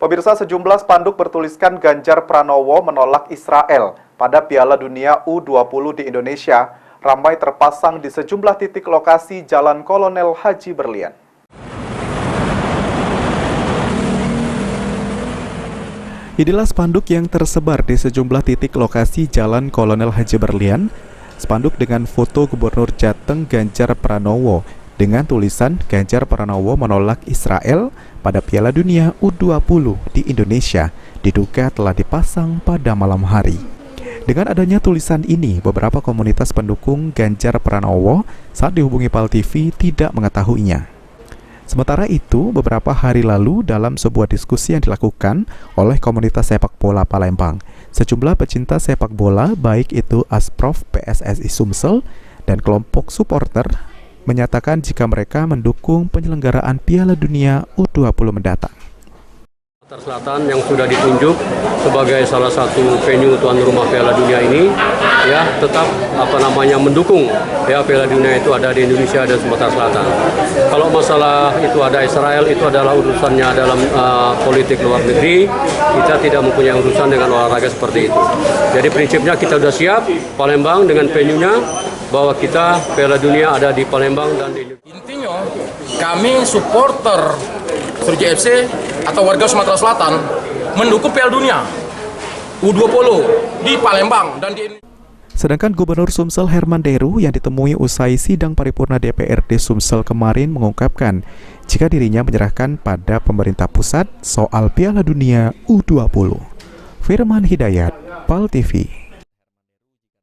Pemirsa, sejumlah spanduk bertuliskan Ganjar Pranowo menolak Israel pada Piala Dunia U20 di Indonesia ramai terpasang di sejumlah titik lokasi Jalan Kolonel Haji Berlian. Inilah spanduk yang tersebar di sejumlah titik lokasi Jalan Kolonel Haji Berlian. Spanduk dengan foto Gubernur Jateng Ganjar Pranowo dengan tulisan Ganjar Pranowo menolak Israel pada Piala Dunia U20 di Indonesia diduga telah dipasang pada malam hari. Dengan adanya tulisan ini, beberapa komunitas pendukung Ganjar Pranowo saat dihubungi PAL TV tidak mengetahuinya. Sementara itu, beberapa hari lalu dalam sebuah diskusi yang dilakukan oleh komunitas sepak bola Palembang, sejumlah pecinta sepak bola baik itu Asprof PSSI Sumsel dan kelompok supporter menyatakan jika mereka mendukung penyelenggaraan Piala Dunia U20 mendatang. Selatan yang sudah ditunjuk sebagai salah satu venue tuan rumah Piala Dunia ini ya tetap mendukung ya Piala Dunia itu ada di Indonesia dan Sumatera Selatan. Kalau masalah itu ada Israel itu adalah urusannya dalam politik luar negeri, kita tidak mempunyai urusan dengan olahraga seperti itu. Jadi prinsipnya kita sudah siap Palembang dengan venue-nya bahwa kita Piala Dunia ada di Palembang dan di Indonesia. Intinya kami supporter Sriwijaya FC atau warga Sumatera Selatan mendukung Piala Dunia U20 di Palembang dan di Indonesia. Sedangkan Gubernur Sumsel Herman Deru yang ditemui usai sidang paripurna DPRD Sumsel kemarin mengungkapkan jika dirinya menyerahkan pada pemerintah pusat soal Piala Dunia U20. Firman Hidayat, PAL TV.